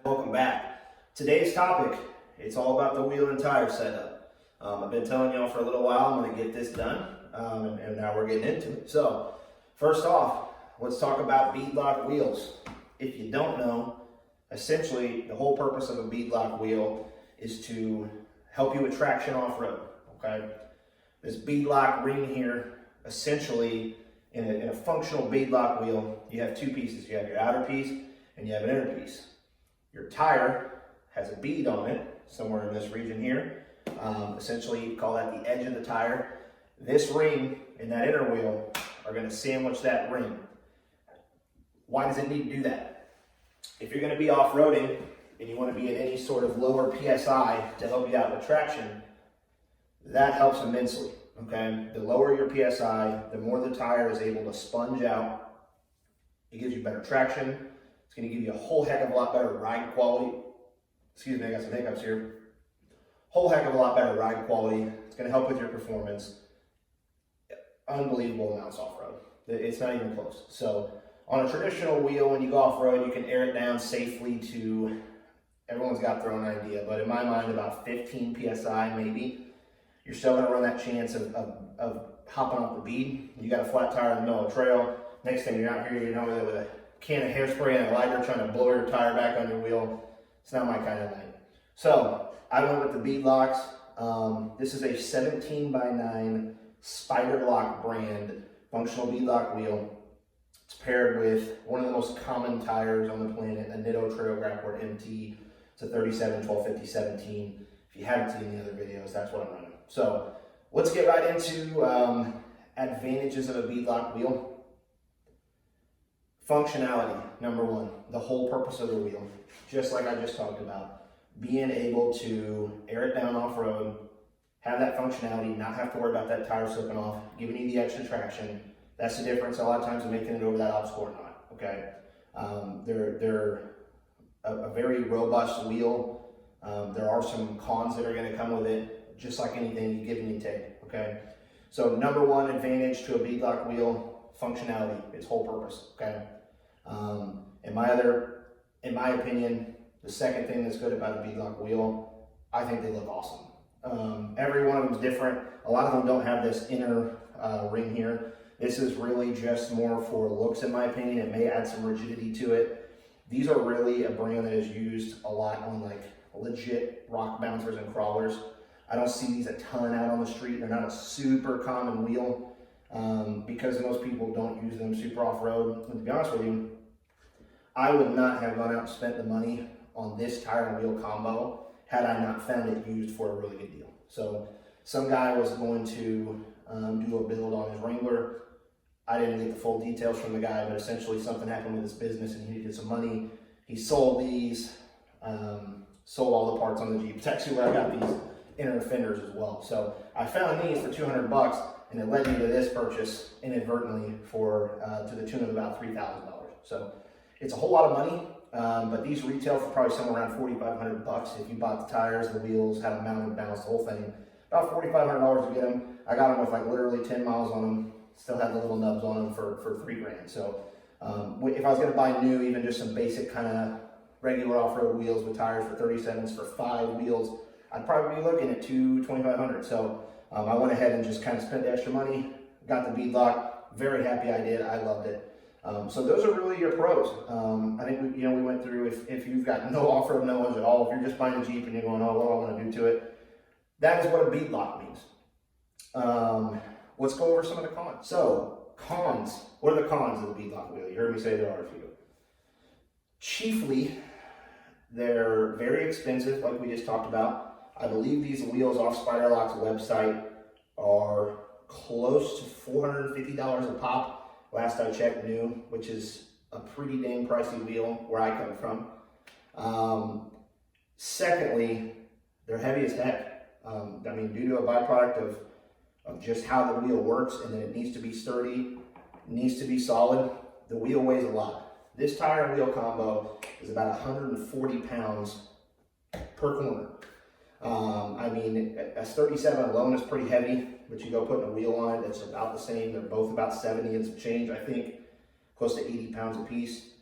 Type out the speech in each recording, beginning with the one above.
Welcome back. Today's topic, it's all about the wheel and tire setup. I've been telling y'all for a little while I'm going to get this done, and now we're getting into it. So, first off, let's talk about beadlock wheels. If you don't know, essentially the whole purpose of a beadlock wheel is to help you with traction off-road, okay? This beadlock ring here, essentially, in a functional beadlock wheel, you have two pieces. You have your outer piece and you have an inner piece. Your tire has a bead on it, somewhere in this region here. Essentially, you call that the edge of the tire. This ring and that inner wheel are going to sandwich that ring. Why does it need to do that? If you're going to be off-roading and you want to be at any sort of lower PSI to help you out with traction, that helps immensely, okay? The lower your PSI, the more the tire is able to sponge out. It gives you better traction. It's going to give you a whole heck of a lot better ride quality. Excuse me, I got some hiccups here. Whole heck of a lot better ride quality. It's going to help with your performance. Unbelievable amounts off-road. It's not even close. So on a traditional wheel, when you go off-road, you can air it down safely to, everyone's got their own idea, but in my mind, about 15 PSI maybe. You're still going to run that chance of hopping off the bead. You got a flat tire in the middle of the trail. Next thing you're out here, you're over there with a can of hairspray and a lighter trying to blow your tire back on your wheel. It's not my kind of night. So I went with the beadlocks. This is a 17x9 SpyderLock brand functional beadlock wheel. It's paired with one of the most common tires on the planet, a Nitto Trail Grappled MT. It's a 37 1250 17. If you haven't seen the other videos, that's what I'm running. So let's get right into advantages of a beadlock wheel. Functionality, number one, the whole purpose of the wheel, just like I just talked about, being able to air it down off-road, have that functionality, not have to worry about that tire slipping off, giving you the extra traction. That's the difference a lot of times in making it over that obstacle or not, okay? They're a very robust wheel. There are some cons that are gonna come with it, just like anything, you give and you take, okay? So number one advantage to a beadlock wheel, functionality, its whole purpose, okay? In my opinion, the second thing that's good about a beadlock wheel, I think they look awesome. Every one of them is different. A lot of them don't have this inner ring here. This is really just more for looks, in my opinion. It may add some rigidity to it. These are really a brand that is used a lot on like legit rock bouncers and crawlers. I don't see these a ton out on the street. They're not a super common wheel because most people don't use them super off-road. And to be honest with you, I would not have gone out and spent the money on this tire and wheel combo had I not found it used for a really good deal. So some guy was going to do a build on his Wrangler. I didn't get the full details from the guy, but essentially something happened with his business and he needed some money. He sold these, sold all the parts on the Jeep. It's actually where I got these inner fenders as well. So I found these for 200 bucks and it led me to this purchase inadvertently for to the tune of about $3,000. So it's a whole lot of money, but these retail for probably somewhere around 4,500 bucks if you bought the tires, the wheels, had them mounted, balanced, the whole thing. About $4,500 to get them. I got them with like literally 10 miles on them. Still had the little nubs on them for $3,000. So if I was going to buy new, even just some basic kind of regular off-road wheels with tires for 37s for 5 wheels, I'd probably be looking at $2,500. So I went ahead and just kind of spent the extra money, got the beadlock. Very happy I did. I loved it. So those are really your pros. I think we went through if you've got no off-road knowledge at all, if you're just buying a Jeep and you're going, oh, what do I want to do to it? That is what a beadlock means. Let's go over some of the cons. So cons, what are the cons of the beadlock wheel? You heard me say there are a few. Chiefly, they're very expensive, like we just talked about. I believe these wheels off SpyderLock's website are close to $450 a pop. Last I checked, new, which is a pretty dang pricey wheel where I come from. Secondly, they're heavy as heck. I mean, due to a byproduct of just how the wheel works and that it needs to be sturdy, needs to be solid, the wheel weighs a lot. This tire and wheel combo is about 140 pounds per corner. I mean, a 37 alone is pretty heavy, but you go putting a wheel on it, it's about the same. They're both about 70 and some change, I think, close to 80 pounds a piece.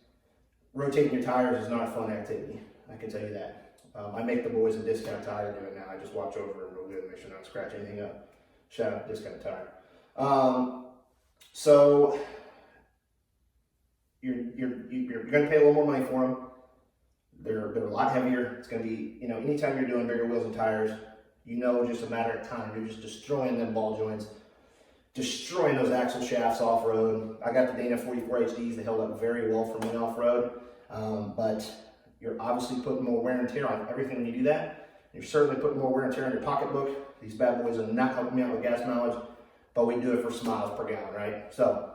Rotating your tires is not a fun activity. I can tell you that. I make the boys a discount tire do it now. I just watch over them real good, make sure not to scratch anything up. Shout out discount tire. So you're going to pay a little more money for them. They're a lot heavier. It's going to be, you know, anytime you're doing bigger wheels and tires, you know, just a matter of time. You're just destroying them ball joints, destroying those axle shafts off-road. I got the Dana 44 HDs. They held up very well for me off-road, but you're obviously putting more wear and tear on everything when you do that. You're certainly putting more wear and tear on your pocketbook. These bad boys are not helping me out with gas mileage, but we do it for miles per gallon, right? So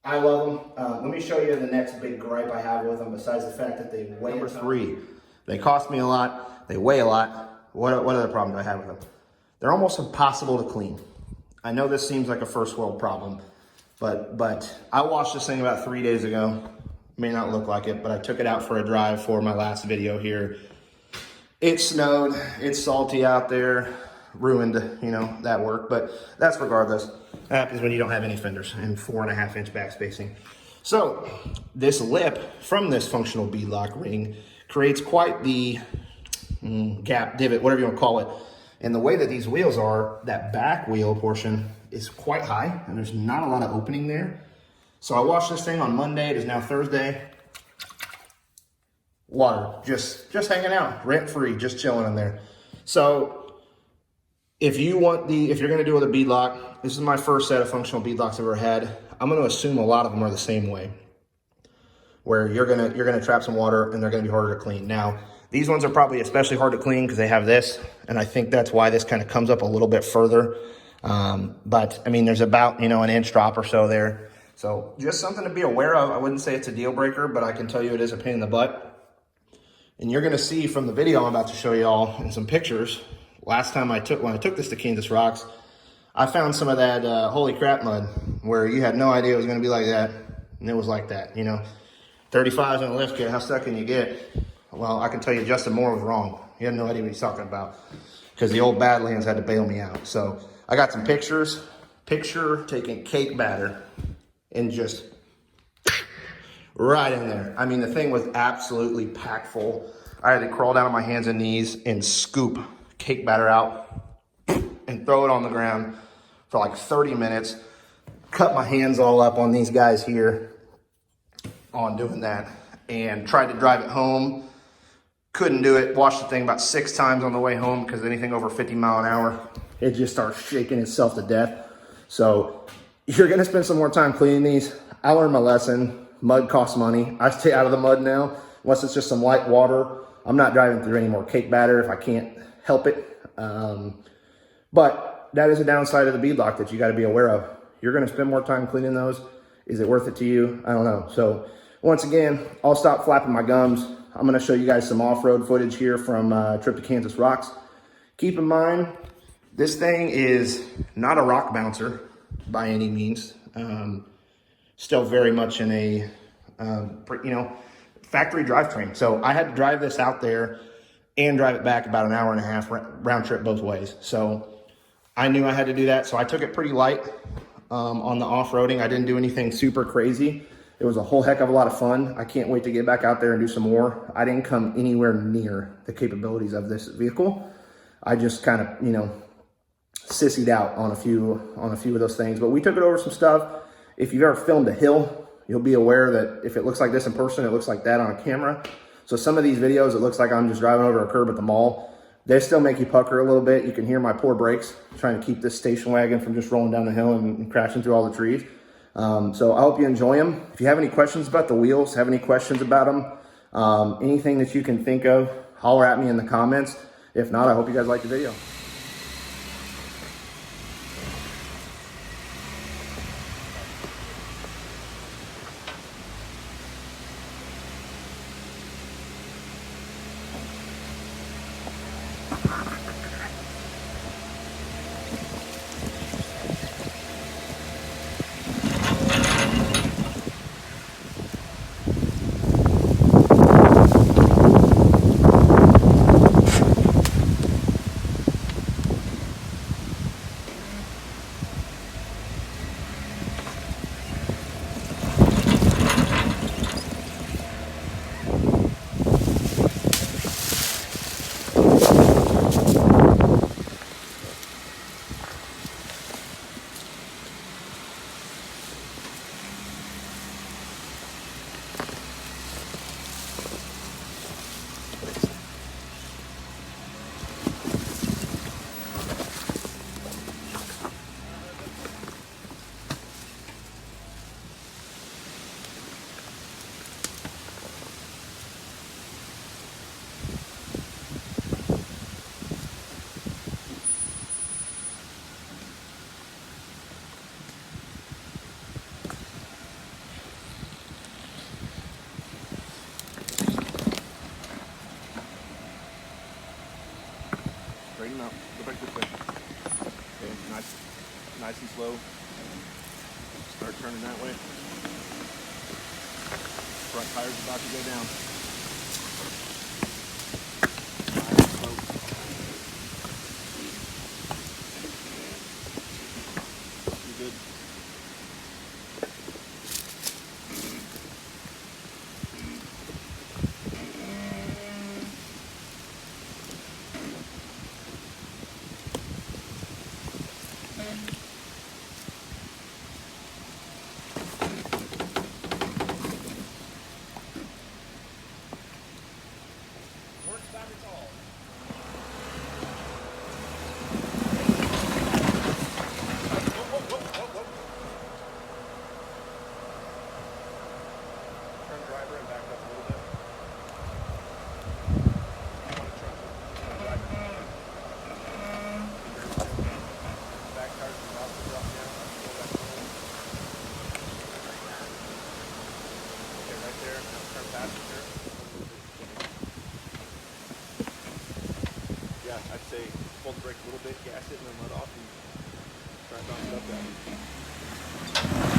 I love them. Let me show you the next big gripe I have with them, besides the fact that they weigh a ton. Number 3, they cost me a lot. They weigh a lot. What other problem do I have with them? They're almost impossible to clean. I know this seems like a first world problem, but I washed this thing about 3 days ago. May not look like it, but I took it out for a drive for my last video here. It snowed, it's salty out there, ruined, you know, that work, but that's regardless. That happens when you don't have any fenders and 4.5 inch back spacing. So this lip from this functional beadlock ring creates quite the gap, divot, whatever you want to call it. And the way that these wheels are, that back wheel portion is quite high and there's not a lot of opening there. So I washed this thing on Monday. It is now Thursday. Water, just hanging out, rent-free, just chilling in there. So if you're gonna do with a beadlock, this is my first set of functional beadlocks I've ever had. I'm gonna assume a lot of them are the same way, where you're gonna trap some water and they're gonna be harder to clean. Now, these ones are probably especially hard to clean because they have this, and I think that's why this kind of comes up a little bit further. But I mean, there's about, you know, an inch drop or so there. So just something to be aware of. I wouldn't say it's a deal breaker, but I can tell you it is a pain in the butt. And you're gonna see from the video I'm about to show y'all in some pictures, when I took this to Kansas Rocks, I found some of that holy crap mud where you had no idea it was gonna be like that. And it was like that, you know. 35s on a lift kit, how stuck can you get? Well, I can tell you Justin Moore was wrong. He had no idea what he's talking about because the old Badlands had to bail me out. So I got some pictures. Picture taking cake batter and just right in there. I mean, the thing was absolutely packed full. I had to crawl down on my hands and knees and scoop cake batter out and throw it on the ground for like 30 minutes. Cut my hands all up on these guys here on doing that and tried to drive it home. Couldn't do it. Washed the thing about 6 times on the way home because anything over 50 mile an hour, it just starts shaking itself to death. So you're gonna spend some more time cleaning these. I learned my lesson. Mud costs money. I stay out of the mud now, unless it's just some light water. I'm not driving through any more cake batter if I can't help it. But that is a downside of the beadlock that you gotta be aware of. You're gonna spend more time cleaning those. Is it worth it to you? I don't know. So once again, I'll stop flapping my gums. I'm gonna show you guys some off-road footage here from trip to Kansas Rocks. Keep in mind, this thing is not a rock bouncer by any means. Still very much in a, you know, factory drivetrain. So I had to drive this out there and drive it back about an hour and a half round trip both ways. So I knew I had to do that. So I took it pretty light on the off-roading. I didn't do anything super crazy. It was a whole heck of a lot of fun. I can't wait to get back out there and do some more. I didn't come anywhere near the capabilities of this vehicle. I just kind of, you know, sissied out on a few of those things, but we took it over some stuff. If you've ever filmed a hill, you'll be aware that if it looks like this in person, it looks like that on a camera. So some of these videos, it looks like I'm just driving over a curb at the mall. They still make you pucker a little bit. You can hear my poor brakes trying to keep this station wagon from just rolling down the hill and crashing through all the trees. So I hope you enjoy them. If you have any questions about the wheels, have any questions about them, anything that you can think of, holler at me in the comments. If not, I hope you guys like the video. Straighten them out. Go back this way. Okay, nice and slow. Start turning that way. Front tire's about to go down. Nice and slow. You're good. Turn driver and back up a little bit. Back tires are about to drop down. Okay, right there. Now turn passenger. Yeah, I'd say pull the brake a little bit, gas it, and then let off and try to bounce it up that way.